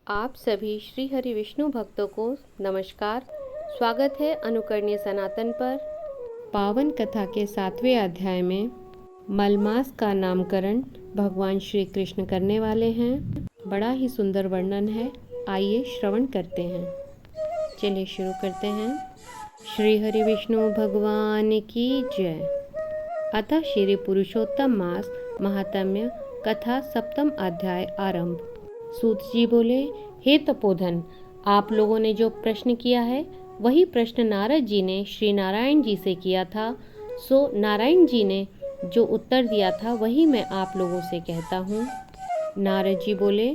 आप सभी श्री हरि विष्णु भक्तों को नमस्कार। स्वागत है अनुकरणीय सनातन पर। पावन कथा के 7वें अध्याय में मलमास का नामकरण भगवान श्री कृष्ण करने वाले हैं। बड़ा ही सुंदर वर्णन है, आइए श्रवण करते हैं। चलिए शुरू करते हैं। श्री हरि विष्णु भगवान की जय। अतः श्री पुरुषोत्तम मास महात्म्य कथा 7वां अध्याय आरंभ। सूत जी बोले, हे तपोधन, आप लोगों ने जो प्रश्न किया है वही प्रश्न नारद जी ने श्री नारायण जी से किया था। सो नारायण जी ने जो उत्तर दिया था वही मैं आप लोगों से कहता हूँ। नारद जी बोले,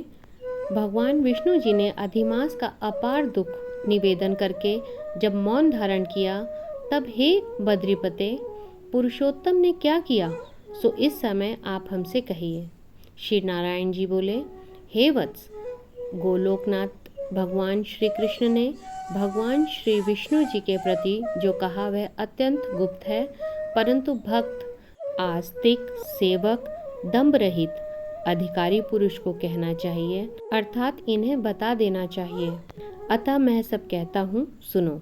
भगवान विष्णु जी ने अधिमास का अपार दुख निवेदन करके जब मौन धारण किया, तब हे बद्रीपते, पुरुषोत्तम ने क्या किया सो इस समय आप हमसे कहिए। श्री नारायण जी बोले, हे वत्स, गोलोकनाथ भगवान श्री कृष्ण ने भगवान श्री विष्णु जी के प्रति जो कहा वह अत्यंत गुप्त है, परंतु भक्त, आस्तिक, सेवक, दंभ रहित अधिकारी पुरुष को कहना चाहिए, अर्थात इन्हें बता देना चाहिए। अतः मैं सब कहता हूँ, सुनो।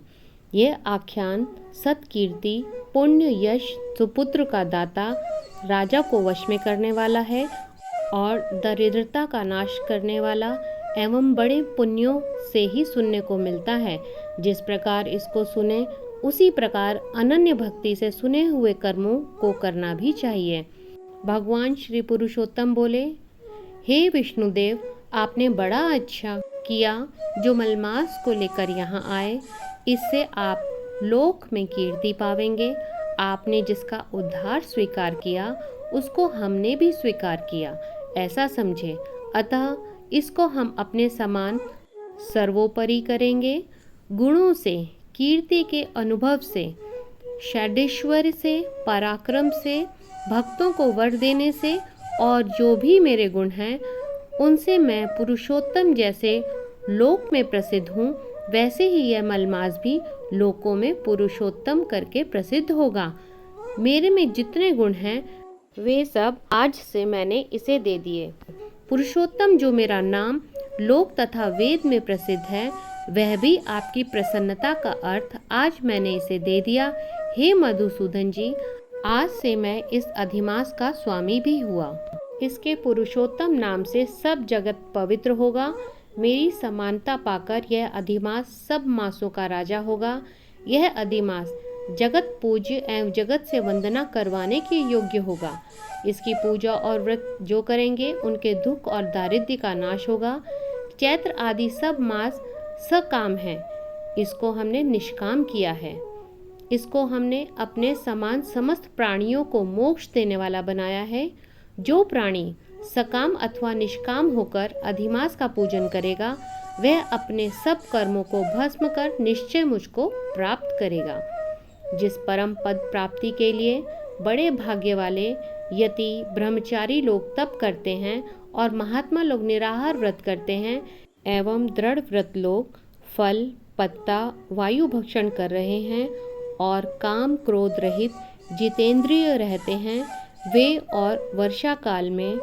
यह आख्यान सत्कीर्ति, पुण्य, यश, सुपुत्र का दाता, राजा को वश में करने वाला है और दरिद्रता का नाश करने वाला एवं बड़े पुण्यों से ही सुनने को मिलता है। जिस प्रकार इसको सुने उसी प्रकार अनन्य भक्ति से सुने हुए कर्मों को करना भी चाहिए। भगवान श्री पुरुषोत्तम बोले, हे विष्णुदेव, आपने बड़ा अच्छा किया जो मलमास को लेकर यहाँ आए। इससे आप लोक में कीर्ति पावेंगे। आपने जिसका उद्धार स्वीकार किया उसको हमने भी स्वीकार किया, ऐसा समझे। अतः इसको हम अपने समान सर्वोपरि करेंगे। गुणों से, कीर्ति के अनुभव से, षड्ऐश्वर्य से, पराक्रम से, भक्तों को वर देने से और जो भी मेरे गुण हैं उनसे मैं पुरुषोत्तम जैसे लोक में प्रसिद्ध हूँ, वैसे ही यह मलमास भी लोकों में पुरुषोत्तम करके प्रसिद्ध होगा। मेरे में जितने गुण हैं वे सब आज से मैंने इसे दे दिए। पुरुषोत्तम जो मेरा नाम लोक तथा वेद में प्रसिद्ध है, वह भी आपकी प्रसन्नता का अर्थ आज मैंने इसे दे दिया। हे मधुसूदन जी, आज से मैं इस अधिमास का स्वामी भी हुआ। इसके पुरुषोत्तम नाम से सब जगत पवित्र होगा। मेरी समानता पाकर यह अधिमास सब मासों का राजा होगा। यह अधिमास जगत पूज्य एवं जगत से वंदना करवाने के योग्य होगा। इसकी पूजा और व्रत जो करेंगे उनके दुख और दारिद्र्य का नाश होगा। चैत्र आदि सब मास सकाम है, इसको हमने निष्काम किया है। इसको हमने अपने समान समस्त प्राणियों को मोक्ष देने वाला बनाया है। जो प्राणी सकाम अथवा निष्काम होकर अधिमास का पूजन करेगा, वह अपने सब कर्मों को भस्म कर निश्चय मुझको प्राप्त करेगा। जिस परम पद प्राप्ति के लिए बड़े भाग्य वाले यति ब्रह्मचारी लोग तप करते हैं और महात्मा लोग निराहार व्रत करते हैं एवं दृढ़ व्रत लोग फल, पत्ता, वायु भक्षण कर रहे हैं और काम क्रोध रहित जितेंद्रिय रहते हैं, वे और वर्षा काल में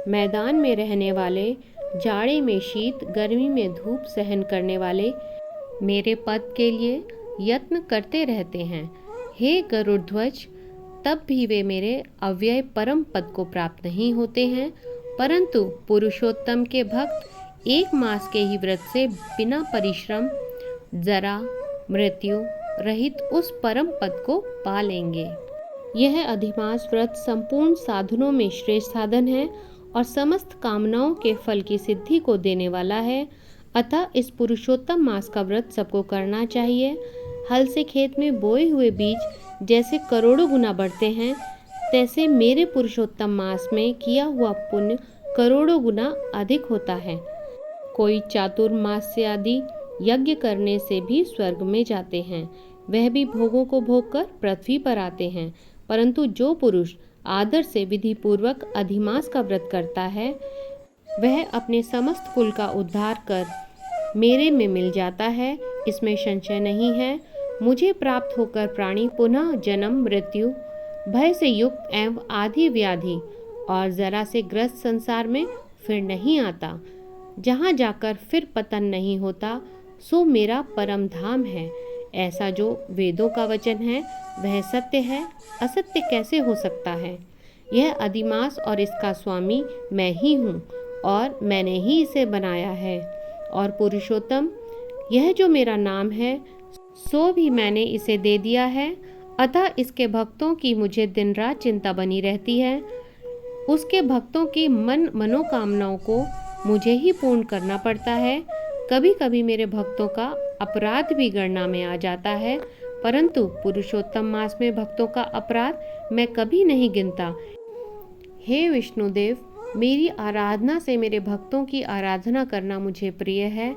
मैदान में रहने वाले, जाड़े में शीत, गर्मी में धूप सहन करने वाले मेरे पद के लिए यत्न करते रहते हैं। हे गरुड़ध्वज, तब भी वे मेरे अव्यय परम पद को प्राप्त नहीं होते हैं, परंतु पुरुषोत्तम के भक्त 1 मास के ही व्रत से बिना परिश्रम, जरा, मृत्यु रहित उस परम पद को पा लेंगे। यह अधिमास व्रत संपूर्ण साधनों में श्रेष्ठ साधन है और समस्त कामनाओं के फल की सिद्धि को देने वाला है। अतः इस पुरुषोत्तम मास का व्रत सबको करना चाहिए। हल से खेत में बोए हुए बीज जैसे करोड़ों गुना बढ़ते हैं, तैसे मेरे पुरुषोत्तम मास में किया हुआ पुण्य करोड़ों गुना अधिक होता है। कोई चातुर्मास्य आदि यज्ञ करने से भी स्वर्ग में जाते हैं, वह भी भोगों को भोग कर पृथ्वी पर आते हैं, परंतु जो पुरुष आदर से विधि पूर्वक अधिमास का व्रत करता है, वह अपने समस्त कुल का उद्धार कर मेरे में मिल जाता है, इसमें संशय नहीं है। मुझे प्राप्त होकर प्राणी पुनः जन्म, मृत्यु, भय से युक्त एवं आदि व्याधि और जरा से ग्रस्त संसार में फिर नहीं आता। जहाँ जाकर फिर पतन नहीं होता, सो मेरा परम धाम है। ऐसा जो वेदों का वचन है वह सत्य है, असत्य कैसे हो सकता है? यह अधिमास और इसका स्वामी मैं ही हूँ और मैंने ही इसे बनाया है। और पुरुषोत्तम, यह जो मेरा नाम है सो भी मैंने इसे दे दिया है, अतः इसके भक्तों की मुझे दिन रात चिंता बनी रहती है। उसके भक्तों की मनोकामनाओं को मुझे ही पूर्ण करना पड़ता है। कभी कभी मेरे भक्तों का अपराध भी गणना में आ जाता है, परंतु पुरुषोत्तम मास में भक्तों का अपराध मैं कभी नहीं गिनता। हे विष्णुदेव, मेरी आराधना से मेरे भक्तों की आराधना करना मुझे प्रिय है।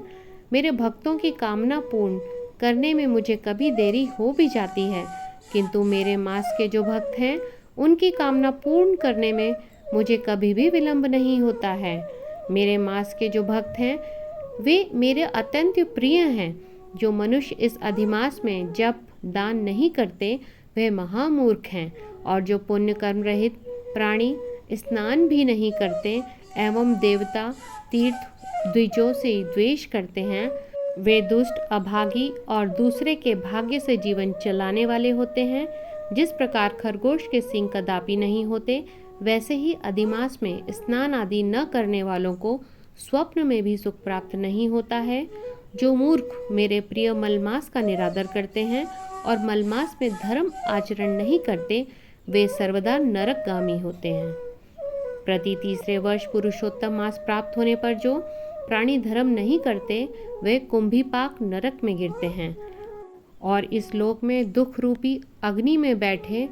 मेरे भक्तों की कामना पूर्ण करने में मुझे कभी देरी हो भी जाती है, किंतु मेरे मास के जो भक्त हैं उनकी कामना पूर्ण करने में मुझे कभी भी विलंब नहीं होता है। मेरे मास के जो भक्त हैं वे मेरे अत्यंत प्रिय हैं। जो मनुष्य इस अधिमास में जप दान नहीं करते वे महामूर्ख हैं, और जो पुण्य कर्म रहित प्राणी स्नान भी नहीं करते एवं देवता तीर्थ द्विजों से द्वेष करते हैं, वे दुष्ट अभागी और दूसरे के भाग्य से जीवन चलाने वाले होते हैं। जिस प्रकार खरगोश के सींग कदापि नहीं होते, वैसे ही अधिमास में स्नान आदि न करने वालों को स्वप्न में भी सुख प्राप्त नहीं होता है। जो मूर्ख मेरे प्रिय मलमास का निरादर करते हैं और मलमास में धर्म आचरण नहीं करते, वे सर्वदा नरकगामी होते हैं। प्रति तीसरे वर्ष पुरुषोत्तम मास प्राप्त होने पर जो प्राणी धर्म नहीं करते वे कुंभीपाक नरक में गिरते हैं और इस लोक में दुख रूपी अग्नि में बैठे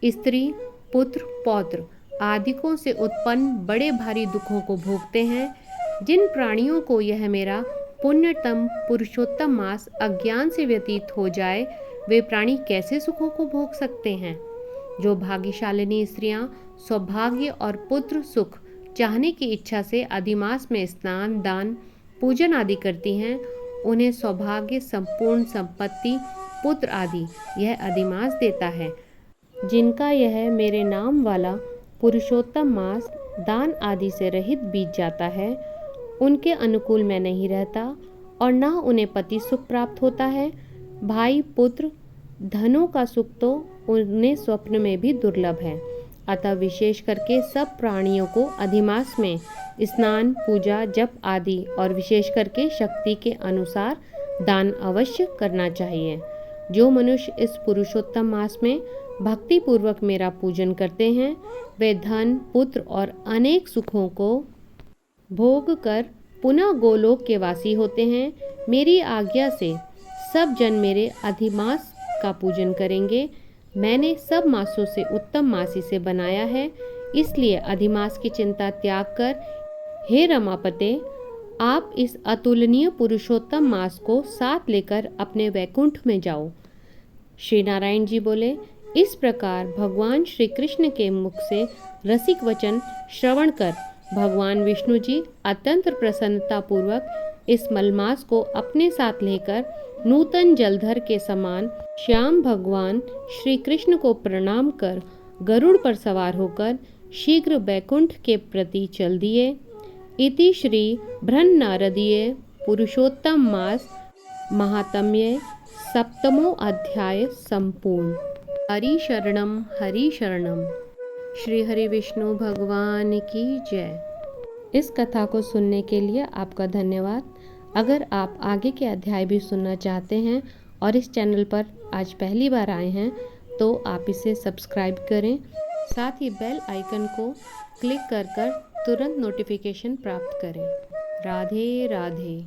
स्त्री पुत्र पौत्र आदिकों से उत्पन्न बड़े भारी दुखों को भोगते हैं। जिन प्राणियों को यह मेरा पुण्यतम पुरुषोत्तम मास अज्ञान से व्यतीत हो जाए, वे प्राणी कैसे सुखों को भोग सकते हैं? जो भाग्यशालिनी स्त्रियां सौभाग्य और पुत्र सुख चाहने की इच्छा से अधिमास में स्नान दान पूजन आदि करती हैं, उन्हें सौभाग्य संपूर्ण संपत्ति पुत्र आदि यह अधिमास देता है। जिनका यह मेरे नाम वाला पुरुषोत्तम मास दान आदि से रहित बीत जाता है, उनके अनुकूल मैं नहीं रहता और न उन्हें पति सुख प्राप्त होता है। भाई पुत्र धनों का सुख तो उन्हें स्वप्न में भी दुर्लभ है। अतः विशेष करके सब प्राणियों को अधिमास में स्नान पूजा जप आदि और विशेष करके शक्ति के अनुसार दान अवश्य करना चाहिए। जो मनुष्य इस पुरुषोत्तम मास में भक्ति पूर्वक मेरा पूजन करते हैं, वे धन पुत्र और अनेक सुखों को भोग कर पुनः गोलोक के वासी होते हैं। मेरी आज्ञा से सब जन मेरे अधिमास का पूजन करेंगे। मैंने सब मासों से उत्तम मास इसे बनाया है, इसलिए अधिमास की चिंता त्याग कर हे रमापते, आप इस अतुलनीय पुरुषोत्तम मास को साथ लेकर अपने वैकुंठ में जाओ। श्री नारायण जी बोले, इस प्रकार भगवान श्री कृष्ण के मुख से रसिक वचन श्रवण कर भगवान विष्णु जी अत्यंत प्रसन्नता पूर्वक इस मलमास को अपने साथ लेकर नूतन जलधर के समान श्याम भगवान श्री कृष्ण को प्रणाम कर गरुड़ पर सवार होकर शीघ्र बैकुंठ के प्रति चल दिए। इति श्री बृहन्नारदीय पुरुषोत्तम मास महात्म्य सप्तमो अध्याय संपूर्ण। हरि शरणम श्री हरि विष्णु भगवान की जय। इस कथा को सुनने के लिए आपका धन्यवाद। अगर आप आगे के अध्याय भी सुनना चाहते हैं और इस चैनल पर आज पहली बार आए हैं तो आप इसे सब्सक्राइब करें, साथ ही बेल आइकन को क्लिक कर तुरंत नोटिफिकेशन प्राप्त करें। राधे राधे।